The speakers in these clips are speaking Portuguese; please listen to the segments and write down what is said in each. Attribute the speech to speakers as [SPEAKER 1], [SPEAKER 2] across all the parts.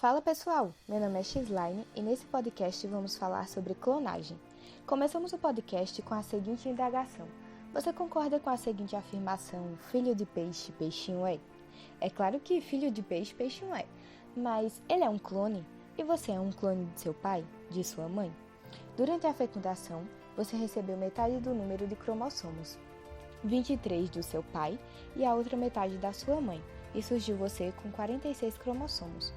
[SPEAKER 1] Fala pessoal, meu nome é Xline e nesse podcast vamos falar sobre clonagem. Começamos o podcast com a seguinte indagação: você concorda com a seguinte afirmação, filho de peixe, peixinho é? É claro que filho de peixe, peixinho é, mas ele é um clone? E você é um clone de seu pai, de sua mãe? Durante a fecundação, você recebeu metade do número de cromossomos, 23 do seu pai e a outra metade da sua mãe, e surgiu você com 46 cromossomos.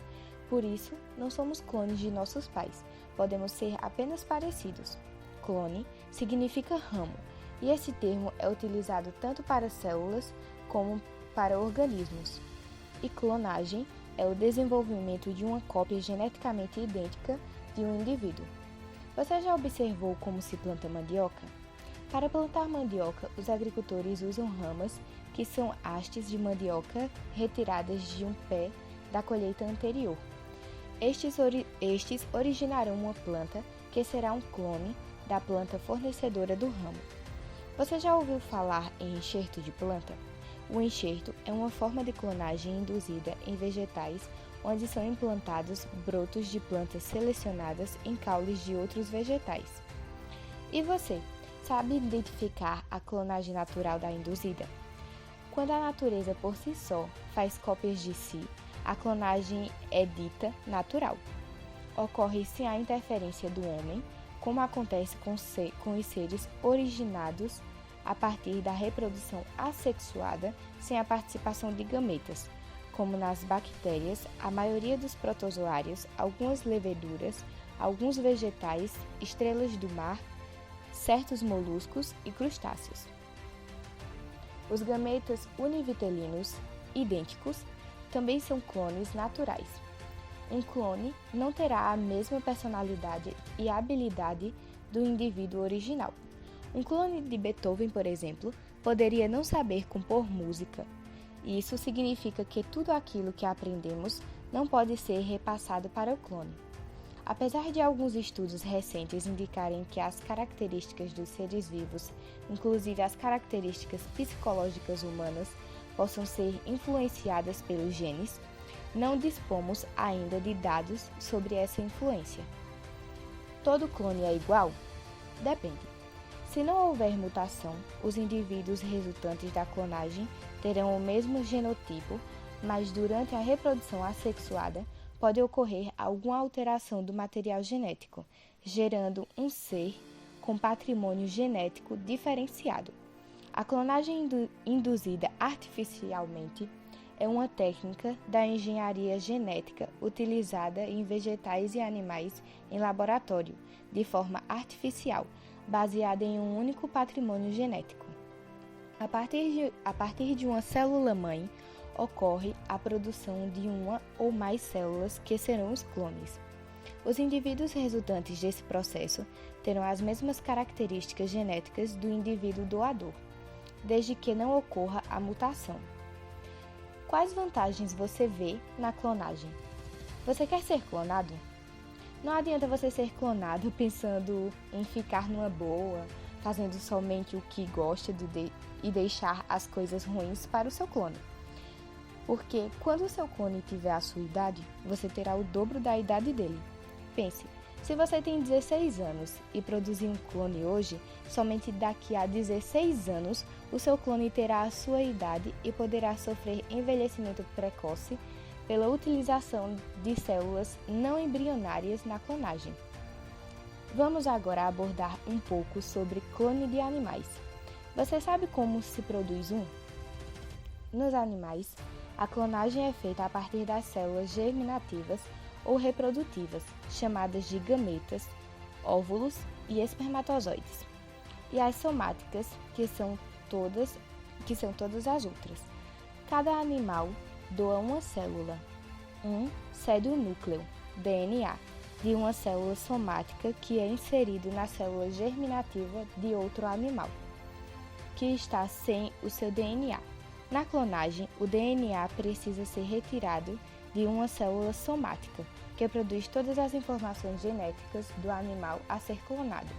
[SPEAKER 1] Por isso, não somos clones de nossos pais, podemos ser apenas parecidos. Clone significa ramo, e esse termo é utilizado tanto para células como para organismos. E clonagem é o desenvolvimento de uma cópia geneticamente idêntica de um indivíduo. Você já observou como se planta mandioca? Para plantar mandioca, os agricultores usam ramas, que são hastes de mandioca retiradas de um pé da colheita anterior. Estes originarão uma planta que será um clone da planta fornecedora do ramo. Você já ouviu falar em enxerto de planta? O enxerto é uma forma de clonagem induzida em vegetais onde são implantados brotos de plantas selecionadas em caules de outros vegetais. E você, sabe identificar a clonagem natural da induzida? Quando a natureza por si só faz cópias de si, a clonagem é dita natural. Ocorre sem a interferência do homem, como acontece com os seres originados a partir da reprodução assexuada sem a participação de gametas, como nas bactérias, a maioria dos protozoários, algumas leveduras, alguns vegetais, estrelas do mar, certos moluscos e crustáceos. Os gametas univitelinos, idênticos, também são clones naturais. Um clone não terá a mesma personalidade e habilidade do indivíduo original. Um clone de Beethoven, por exemplo, poderia não saber compor música. Isso significa que tudo aquilo que aprendemos não pode ser repassado para o clone. Apesar de alguns estudos recentes indicarem que as características dos seres vivos, inclusive as características psicológicas humanas, possam ser influenciadas pelos genes, não dispomos ainda de dados sobre essa influência. Todo clone é igual? Depende. Se não houver mutação, os indivíduos resultantes da clonagem terão o mesmo genotipo, mas durante a reprodução assexuada pode ocorrer alguma alteração do material genético, gerando um ser com patrimônio genético diferenciado. A clonagem induzida artificialmente é uma técnica da engenharia genética utilizada em vegetais e animais em laboratório, de forma artificial, baseada em um único patrimônio genético. A partir de uma célula-mãe, ocorre a produção de uma ou mais células que serão os clones. Os indivíduos resultantes desse processo terão as mesmas características genéticas do indivíduo doador, desde que não ocorra a mutação. Quais vantagens você vê na clonagem? Você quer ser clonado? Não adianta você ser clonado pensando em ficar numa boa, fazendo somente o que gosta e deixar as coisas ruins para o seu clone. Porque quando o seu clone tiver a sua idade, você terá o dobro da idade dele. Pense, se você tem 16 anos e produzir um clone hoje, somente daqui a 16 anos o seu clone terá a sua idade e poderá sofrer envelhecimento precoce pela utilização de células não embrionárias na clonagem. Vamos agora abordar um pouco sobre clone de animais. Você sabe como se produz um? Nos animais, a clonagem é feita a partir das células germinativas ou reprodutivas, chamadas de gametas, óvulos e espermatozoides, e as somáticas, que são todas as outras. Cada animal doa uma célula, cede o núcleo, DNA, de uma célula somática que é inserido na célula germinativa de outro animal, que está sem o seu DNA. Na clonagem, o DNA precisa ser retirado de uma célula somática, que produz todas as informações genéticas do animal a ser clonado.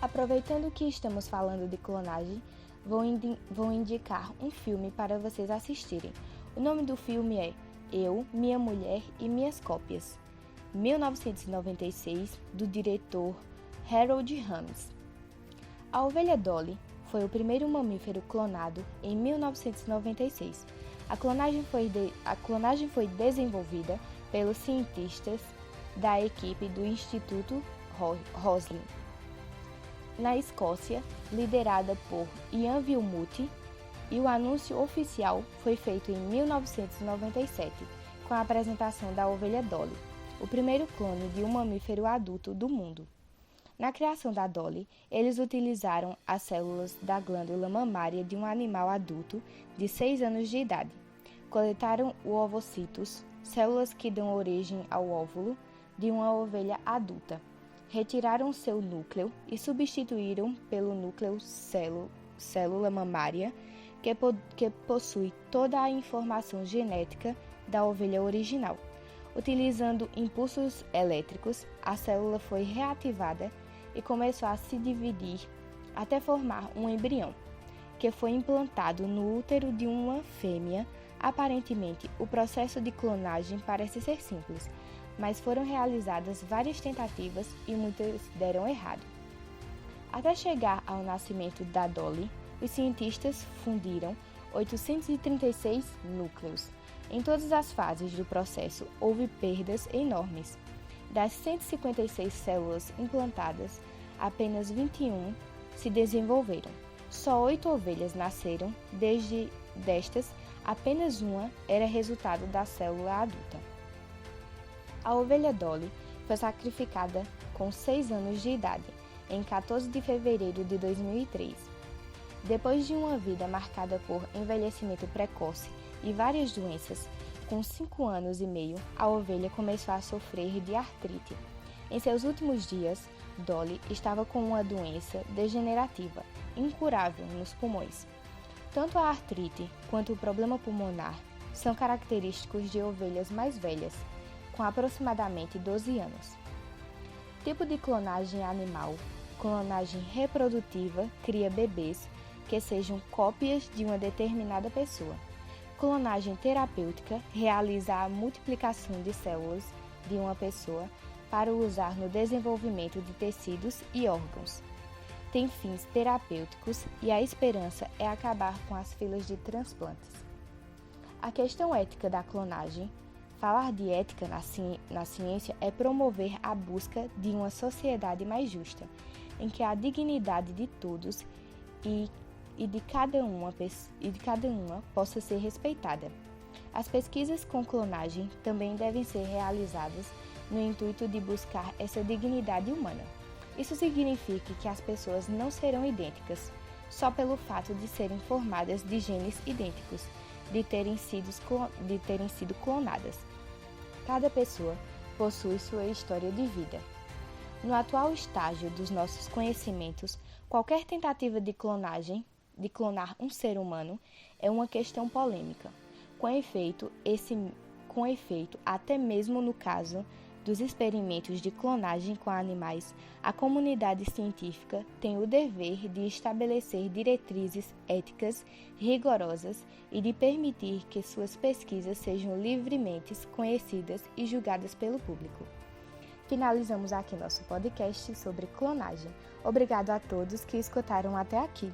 [SPEAKER 1] Aproveitando que estamos falando de clonagem, vou indicar um filme para vocês assistirem. O nome do filme é Eu, Minha Mulher e Minhas Cópias, 1996, do diretor Harold Ramis. A ovelha Dolly foi o primeiro mamífero clonado em 1996. A clonagem foi desenvolvida pelos cientistas da equipe do Instituto Roslin, na Escócia, liderada por Ian Wilmut, e o anúncio oficial foi feito em 1997, com a apresentação da ovelha Dolly, o primeiro clone de um mamífero adulto do mundo. Na criação da Dolly, eles utilizaram as células da glândula mamária de um animal adulto de 6 anos de idade. Coletaram o ovocitos, células que dão origem ao óvulo, de uma ovelha adulta. Retiraram seu núcleo e substituíram pelo núcleo célula mamária, que possui toda a informação genética da ovelha original. Utilizando impulsos elétricos, a célula foi reativada e começou a se dividir até formar um embrião, que foi implantado no útero de uma fêmea. Aparentemente, o processo de clonagem parece ser simples, mas foram realizadas várias tentativas e muitas deram errado. Até chegar ao nascimento da Dolly, os cientistas fundiram 836 núcleos. Em todas as fases do processo, houve perdas enormes. Das 156 células implantadas, apenas 21 se desenvolveram. Só 8 ovelhas nasceram, destas, apenas uma era resultado da célula adulta. A ovelha Dolly foi sacrificada com 6 anos de idade, em 14 de fevereiro de 2003. Depois de uma vida marcada por envelhecimento precoce e várias doenças, com 5 anos e meio, a ovelha começou a sofrer de artrite. Em seus últimos dias, Dolly estava com uma doença degenerativa, incurável nos pulmões. Tanto a artrite quanto o problema pulmonar são característicos de ovelhas mais velhas, com aproximadamente 12 anos. Tipo de clonagem animal: clonagem reprodutiva cria bebês que sejam cópias de uma determinada pessoa. Clonagem terapêutica realiza a multiplicação de células de uma pessoa para usar no desenvolvimento de tecidos e órgãos. Tem fins terapêuticos e a esperança é acabar com as filas de transplantes. A questão ética da clonagem. Falar de ética na ciência é promover a busca de uma sociedade mais justa, em que a dignidade de todos e de cada uma possa ser respeitada. As pesquisas com clonagem também devem ser realizadas no intuito de buscar essa dignidade humana. Isso significa que as pessoas não serão idênticas, só pelo fato de serem formadas de genes idênticos, de terem sido clonadas. Cada pessoa possui sua história de vida. No atual estágio dos nossos conhecimentos, qualquer tentativa de clonar um ser humano é uma questão polêmica. Com efeito, até mesmo no caso dos experimentos de clonagem com animais, a comunidade científica tem o dever de estabelecer diretrizes éticas rigorosas e de permitir que suas pesquisas sejam livremente conhecidas e julgadas pelo público. Finalizamos aqui nosso podcast sobre clonagem. Obrigado a todos que escutaram até aqui.